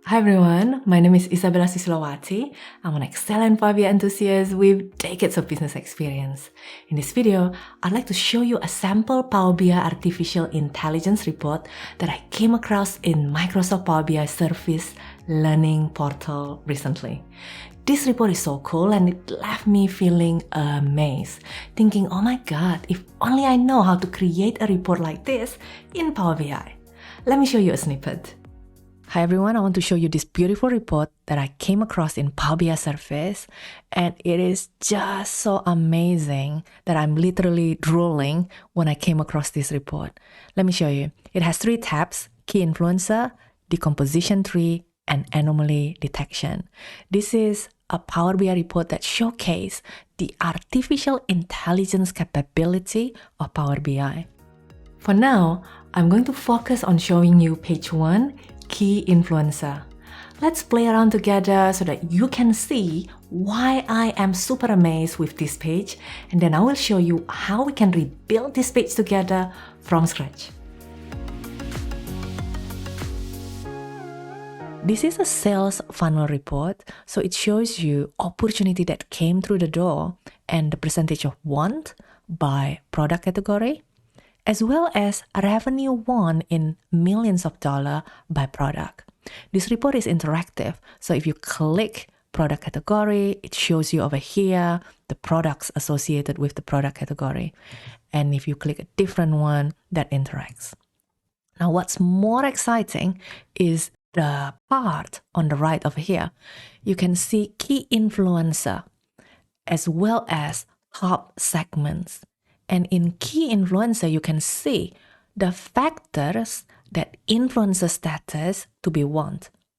Hi everyone, my name is Isabella Sisulawati. I'm an excellent Power BI enthusiast with decades of business experience. In this video, I'd like to show you a sample Power BI artificial intelligence report that I came across in Microsoft Power BI Service Learning Portal recently. This report is so cool and it left me feeling amazed, thinking, oh my god, if only I know how to create a report like this in Power BI. Let me show you a snippet. Hi everyone, I want to show you this beautiful report that I came across in Power BI Service, and it is just so amazing that I'm literally drooling when I came across this report. Let me show you. It has 3 tabs: Key Influencer, Decomposition Tree, and Anomaly Detection. This is a Power BI report that showcases the artificial intelligence capability of Power BI. For now, I'm going to focus on showing you page 1, Key Influencer. Let's play around together so that you can see why I am super amazed with this page, and then I will show you how we can rebuild this page together from scratch. This is a sales funnel report, so it shows you opportunity that came through the door and the percentage of won by product category, as well as revenue won in millions of dollars by product. This report is interactive, so if you click product category, it shows you over here the products associated with the product category. And if you click a different one, that interacts. Now, what's more exciting is the part on the right over here. You can see key influencer as well as top segments. And in key influencer, you can see the factors that influence the status to be won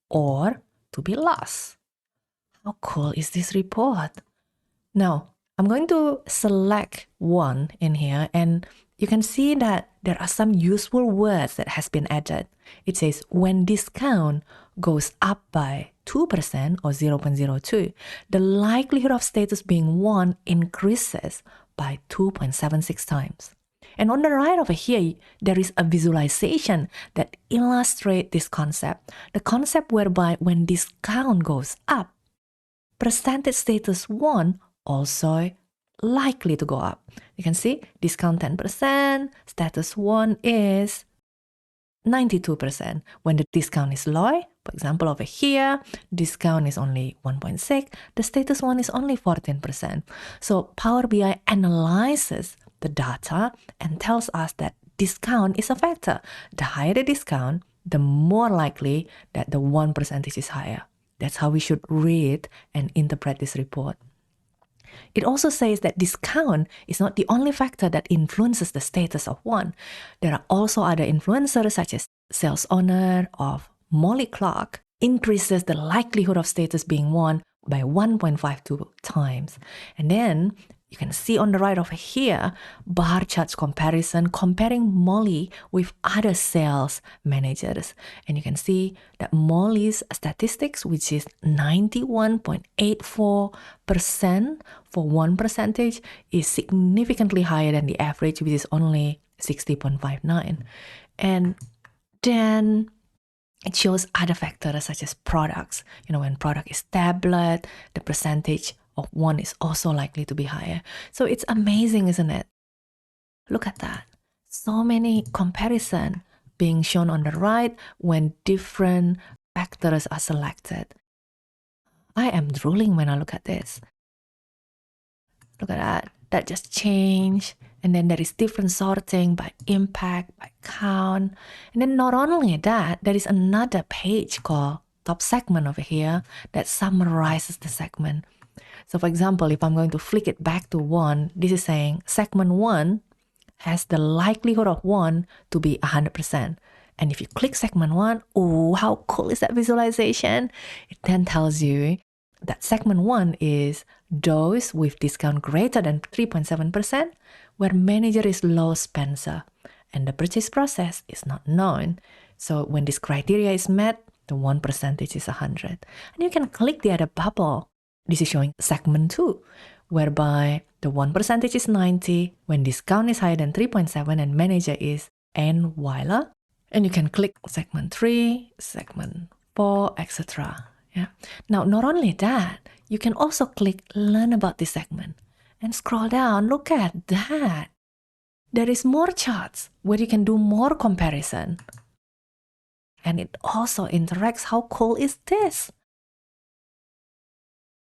or to be lost. How cool is this report? Now, I'm going to select one in here, and you can see that there are some useful words that has been added. It says when discount goes up by 2% or 0.02, the likelihood of status being won increases by 2.76 times. And on the right over here, there is a visualization that illustrates this concept. The concept whereby when discount goes up, percentage status won also likely to go up. You can see discount 10%, status won is 92%. When the discount is low, for example, over here, discount is only 1.6, the status won is only 14%. So Power BI analyzes the data and tells us that discount is a factor. The higher the discount, the more likely that the won percentage is higher. That's how we should read and interpret this report. It also says that discount is not the only factor that influences the status of one. There are also other influencers such as sales owner of Molly Clark increases the likelihood of status being won by 1.52 times. And then you can see on the right over here, bar charts comparison comparing Molly with other sales managers. And you can see that Molly's statistics, which is 91.84% for 1%, is significantly higher than the average, which is only 60.59. And then it shows other factors such as products. When product is tablet, the percentage of one is also likely to be higher. So it's amazing, isn't it? Look at that. So many comparison being shown on the right when different factors are selected. I am drooling when I look at this. Look at that. That just changed. And then there is different sorting by impact, by count. And then not only that, there is another page called top segment over here that summarizes the segment. So for example, if I'm going to flick it back to 1, this is saying segment 1 has the likelihood of 1 to be 100%. And if you click segment 1, oh, how cool is that visualization? It then tells you that segment 1 is those with discount greater than 3.7%, where manager is low spender, and the purchase process is not known. So when this criteria is met, the 1% is 100. And you can click the other bubble. This is showing segment 2, whereby the 1% is 90 when discount is higher than 3.7 and manager is N Weiler. And you can click segment 3, segment expo, etc. Yeah. Now, not only that, you can also click Learn about this segment and scroll down. Look at that. There is more charts where you can do more comparison. And it also interacts. How cool is this?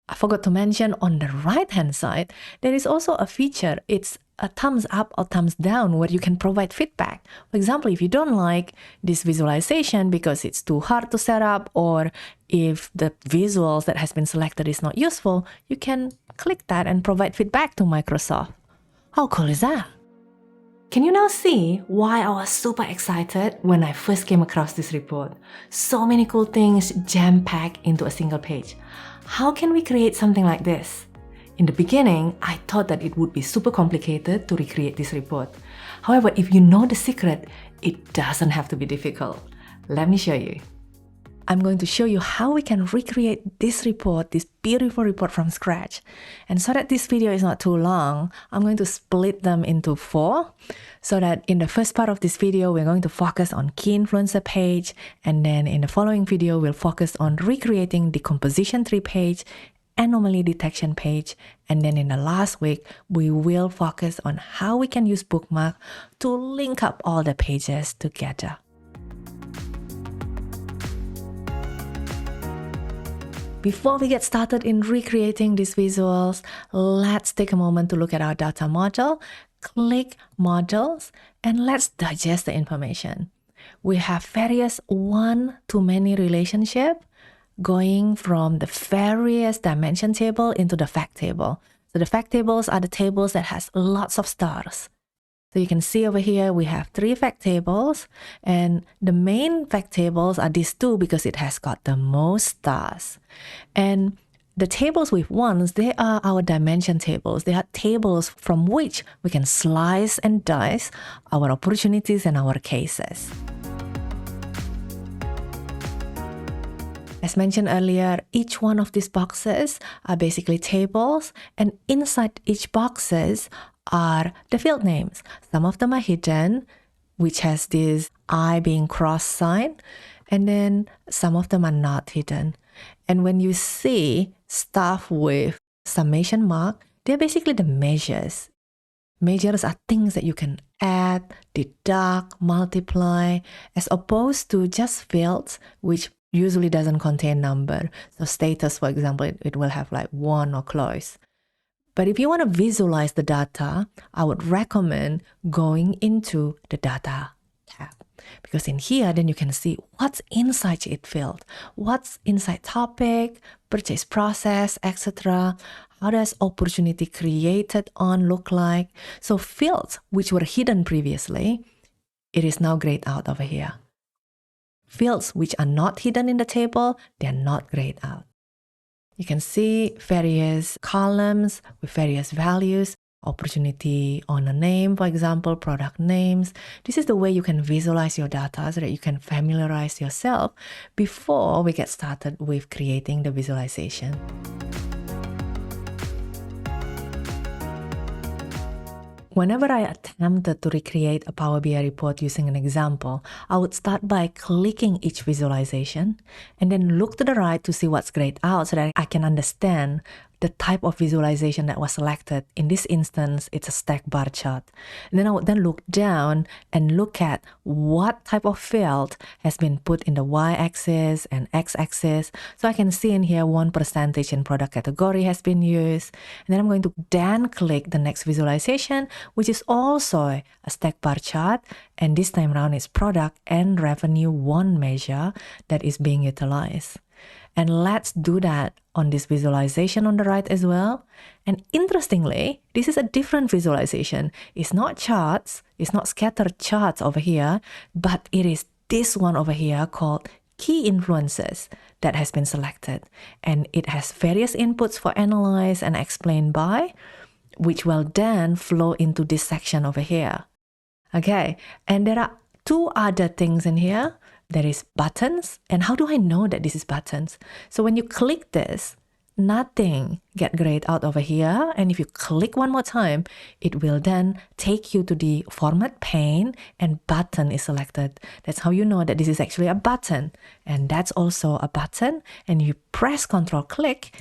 I forgot to mention on the right-hand side, there is also a feature. It's a thumbs up or thumbs down where you can provide feedback. For example, if you don't like this visualization because it's too hard to set up, or if the visuals that has been selected is not useful, you can click that and provide feedback to Microsoft. How cool is that? Can you now see why I was super excited when I first came across this report? So many cool things jam-packed into a single page. How can we create something like this? In the beginning, I thought that it would be super complicated to recreate this report. However, if you know the secret, it doesn't have to be difficult. Let me show you. I'm going to show you how we can recreate this report, this beautiful report from scratch. And so that this video is not too long, I'm going to split them into 4, so that in the first part of this video, we're going to focus on key influencer page, and then in the following video, we'll focus on recreating decomposition tree page, anomaly detection page, and then in the last week, we will focus on how we can use bookmark to link up all the pages together. Before we get started in recreating these visuals, let's take a moment to look at our data module. Click Modules, and let's digest the information. We have various one-to-many relationship going from the various dimension table into the fact table. So the fact tables are the tables that has lots of stars. So you can see over here, we have 3 fact tables, and the main fact tables are these 2 because it has got the most stars. And the tables with ones, they are our dimension tables. They are tables from which we can slice and dice our opportunities and our cases. As mentioned earlier, each one of these boxes are basically tables, and inside each boxes are the field names. Some of them are hidden, which has this I being cross sign, and then some of them are not hidden. And when you see stuff with summation mark, they're basically the measures. Measures are things that you can add, deduct, multiply, as opposed to just fields, which usually doesn't contain number. So status, for example, it will have like 1 or close. But if you want to visualize the data, I would recommend going into the data tab. Because in here, then you can see what's inside each field, what's inside topic, purchase process, etc. How does opportunity created on look like? So fields which were hidden previously, it is now grayed out over here. Fields which are not hidden in the table, they are not grayed out. You can see various columns with various values, opportunity on a name, for example, product names. This is the way you can visualize your data so that you can familiarize yourself before we get started with creating the visualization. Whenever I attempted to recreate a Power BI report using an example, I would start by clicking each visualization and then look to the right to see what's grayed out so that I can understand the type of visualization that was selected. In this instance, it's a stack bar chart. And then I would then look down and look at what type of field has been put in the y-axis and x-axis. So I can see in here 1% in product category has been used. And then I'm going to then click the next visualization, which is also a stack bar chart. And this time around, it's product and revenue one measure that is being utilized. And let's do that on this visualization on the right as well. And interestingly, this is a different visualization. It's not charts, it's not scattered charts over here, but it is this one over here called key influences that has been selected. And it has various inputs for analyze and explain by, which will then flow into this section over here. Okay, and there are 2 other things in here. There is buttons. And how do I know that this is buttons? So when you click this, nothing get grayed out over here. And if you click one more time, it will then take you to the format pane and button is selected. That's how you know that this is actually a button. And that's also a button. And you press Control click,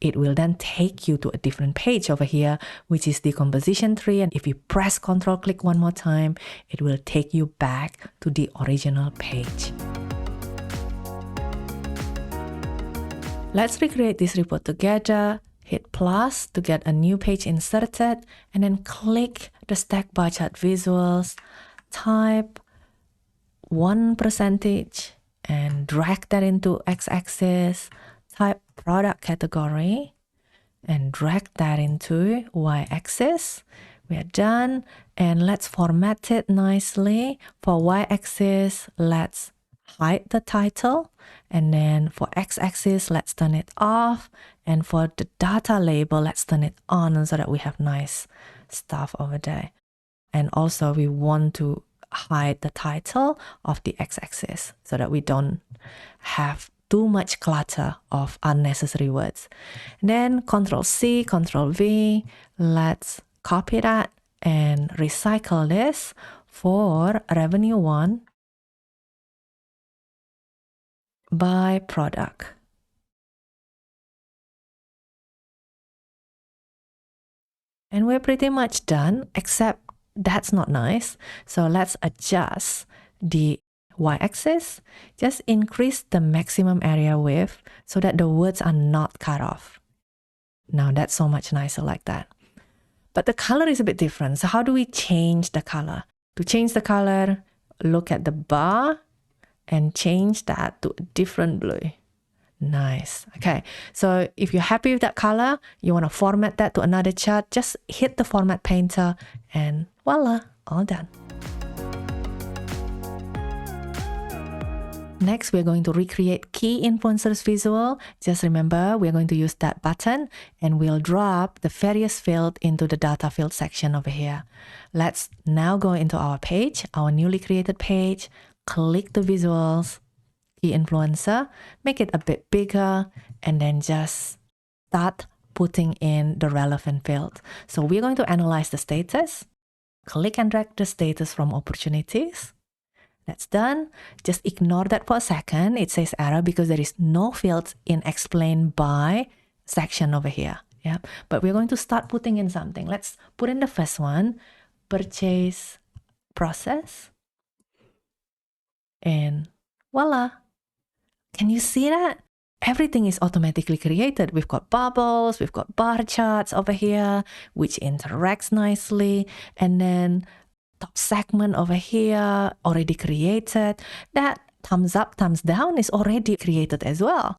it will then take you to a different page over here, which is Decomposition Tree. And if you press Control click one more time, it will take you back to the original page. Let's recreate this report together. Hit plus to get a new page inserted, and then click the stack bar chart visuals, type 1% and drag that into x-axis, type product category and drag that into y-axis. We are done, and let's format it nicely. For y-axis, let's hide the title, and then for x-axis, let's turn it off, and for the data label, let's turn it on so that we have nice stuff over there. And also we want to hide the title of the x-axis so that we don't have too much clutter of unnecessary words. And then Control C, Control V, let's copy that and recycle this for revenue 1 by product. And we're pretty much done, except that's not nice. So let's adjust the y-axis, just increase the maximum area width so that the words are not cut off. Now that's so much nicer like that. But the color is a bit different. So how do we change the color? To change the color, look at the bar and change that to a different blue. Nice. Okay, so if you're happy with that color, you want to format that to another chart, just hit the format painter and voila, all done. Next, we're going to recreate key influencers visual. Just remember, we're going to use that button and we'll drop the various field into the data field section over here. Let's now go into our page, our newly created page, click the visuals, key influencer, make it a bit bigger, and then just start putting in the relevant field. So we're going to analyze the status, click and drag the status from opportunities. That's done. Just ignore that for a second. It says error because there is no fields in explain by section over here. Yeah, but we're going to start putting in something. Let's put in the first one, purchase process. And voila. Can you see that? Everything is automatically created. We've got bubbles, we've got bar charts over here, which interacts nicely. And then top segment over here, already created. That thumbs up, thumbs down is already created as well.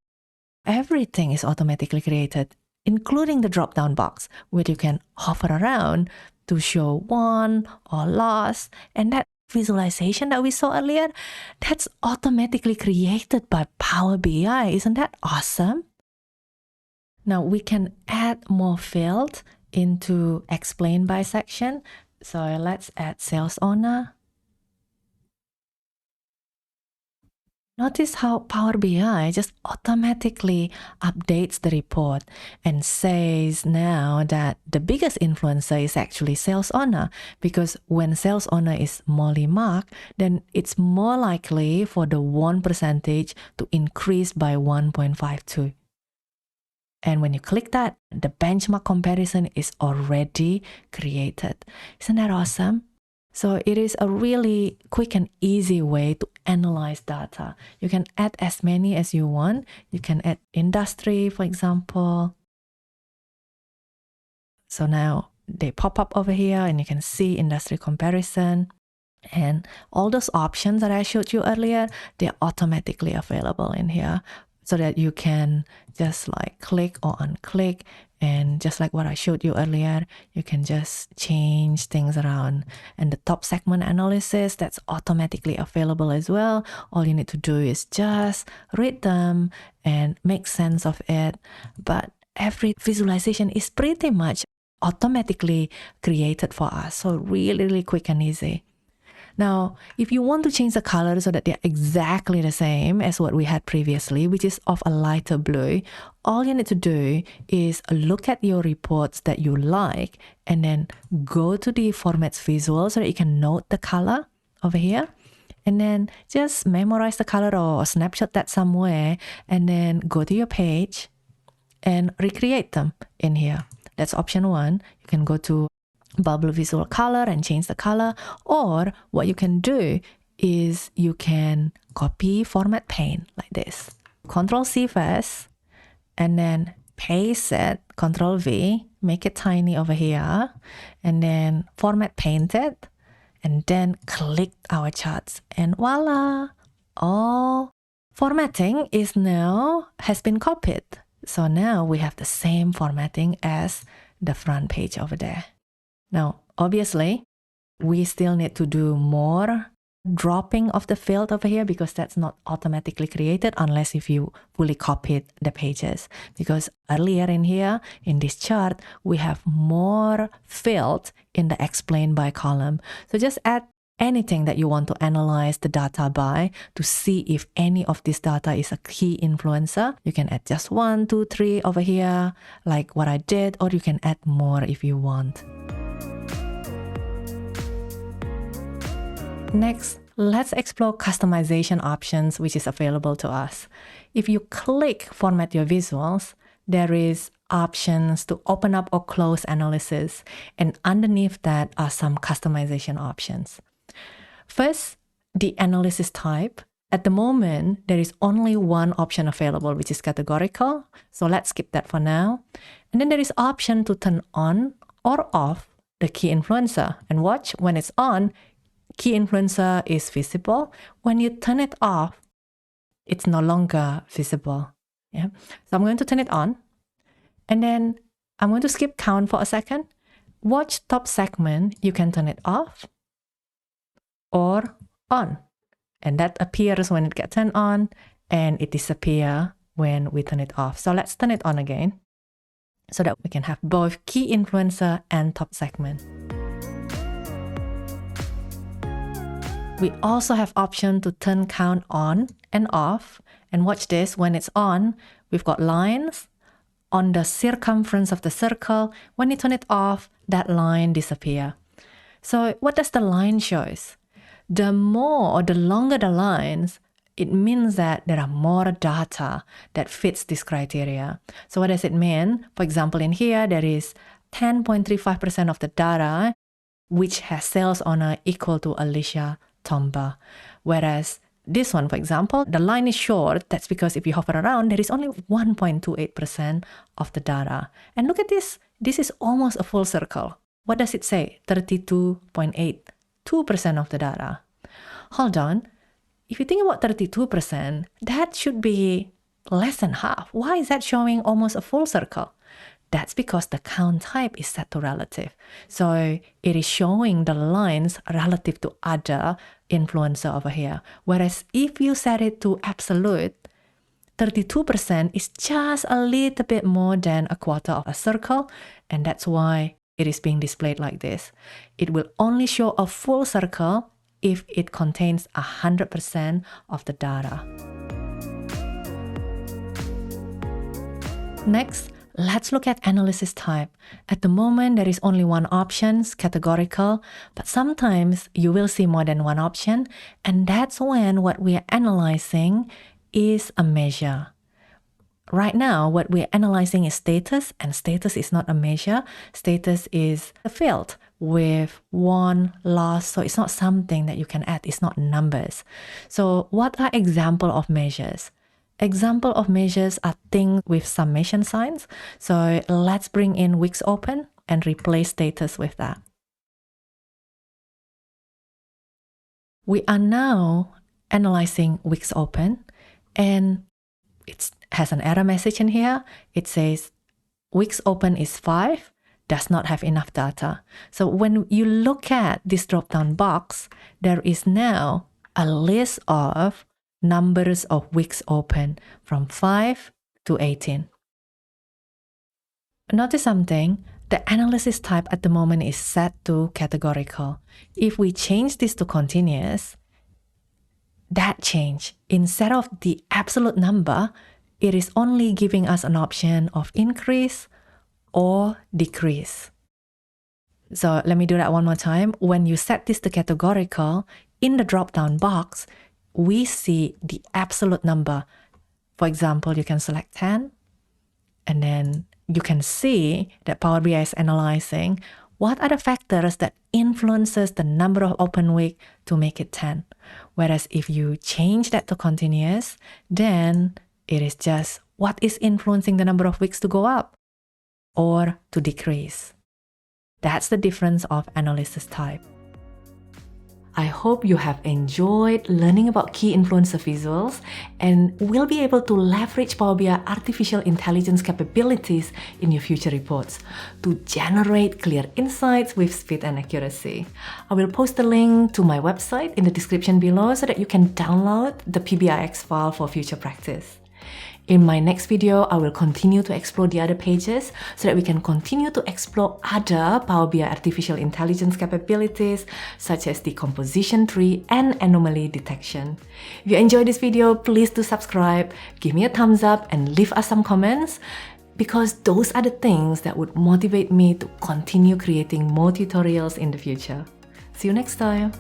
Everything is automatically created, including the drop-down box, where you can hover around to show won or lost. And that visualization that we saw earlier, that's automatically created by Power BI. Isn't that awesome? Now we can add more fields into explain by section. So let's add sales owner. Notice how Power BI just automatically updates the report and says now that the biggest influencer is actually sales owner, because when sales owner is Molly Mark, then it's more likely for the won percentage to increase by 1.52. And when you click that, the benchmark comparison is already created. Isn't that awesome? So it is a really quick and easy way to analyze data. You can add as many as you want. You can add industry, for example. So now they pop up over here and you can see industry comparison. And all those options that I showed you earlier, they're automatically available in here, so that you can just like click or unclick, and just like what I showed you earlier, you can just change things around. And the top segment analysis, that's automatically available as well. All you need to do is just read them and make sense of it. But every visualization is pretty much automatically created for us. So really, really quick and easy. Now, if you want to change the color so that they're exactly the same as what we had previously, which is of a lighter blue, all you need to do is look at your reports that you like and then go to the formats visual so that you can note the color over here. And then just memorize the color or snapshot that somewhere and then go to your page and recreate them in here. That's option 1. You can go to bubble visual color and change the color, or what you can do is you can copy format pane like this. Control C first and then paste it, Control V, make it tiny over here, and then format paint it, and then click our charts, and voila, all formatting is now has been copied. So now we have the same formatting as the front page over there. Now, obviously, we still need to do more dropping of the field over here because that's not automatically created unless if you fully copied the pages. Because earlier in here, in this chart, we have more field in the explain by column. So just add anything that you want to analyze the data by to see if any of this data is a key influencer. You can add just 1, 2, 3 over here, like what I did, or you can add more if you want. Next, let's explore customization options, which is available to us. If you click Format Your Visuals, there is options to open up or close analysis, and underneath that are some customization options. First, the analysis type. At the moment, there is only one option available, which is categorical. So let's skip that for now. And then there is option to turn on or off the key influencer. And watch, when it's on, key influencer is visible. When you turn it off, it's no longer visible. Yeah. So I'm going to turn it on. And then I'm going to skip count for a second. Watch top segment, you can turn it off or on. And that appears when it gets turned on, and it disappears when we turn it off. So let's turn it on again so that we can have both key influencer and top segment. We also have option to turn count on and off. And watch this, when it's on, we've got lines on the circumference of the circle. When you turn it off, that line disappears. So what does the line show? The more or the longer the lines, it means that there are more data that fits this criteria. So what does it mean? For example, in here, there is 10.35% of the data which has sales owner equal to Alicia Tomba. Whereas this one, for example, the line is short. That's because if you hover around, there is only 1.28% of the data. And look at this. This is almost a full circle. What does it say? 32.82% of the data. Hold on. If you think about 32%, that should be less than half. Why is that showing almost a full circle? That's because the count type is set to relative. So it is showing the lines relative to other influencer over here. Whereas if you set it to absolute, 32% is just a little bit more than a quarter of a circle. And that's why it is being displayed like this. It will only show a full circle if it contains 100% of the data. Next, let's look at analysis type. At the moment, there is only one option, categorical, but sometimes you will see more than one option, and that's when what we are analyzing is a measure. Right now, what we're analyzing is status, and status is not a measure. Status is a field with won, lost, so it's not something that you can add. It's not numbers. So what are example of measures? Example of measures are things with summation signs. So let's bring in weeks open and replace status with that. We are now analyzing weeks open, and it has an error message in here. It says weeks open is 5, does not have enough data. So when you look at this drop-down box, there is now a list of numbers of weeks open from 5 to 18. Notice something. the analysis type at the moment is set to categorical. If we change this to continuous, that change, instead of the absolute number, it is only giving us an option of increase or decrease. So let me do that one more time. When you set this to categorical, in the drop-down box, we see the absolute number. For example, you can select 10, and then you can see that Power BI is analyzing what are the factors that influences the number of open week to make it 10. Whereas if you change that to continuous, then it is just what is influencing the number of weeks to go up or to decrease. That's the difference of analysis type. I hope you have enjoyed learning about key influencer visuals and will be able to leverage Power BI artificial intelligence capabilities in your future reports to generate clear insights with speed and accuracy. I will post a link to my website in the description below so that you can download the PBIX file for future practice. In my next video, I will continue to explore the other pages so that we can continue to explore other Power BI artificial intelligence capabilities such as Decomposition Tree and Anomaly Detection. If you enjoyed this video, please do subscribe, give me a thumbs up and leave us some comments because those are the things that would motivate me to continue creating more tutorials in the future. See you next time!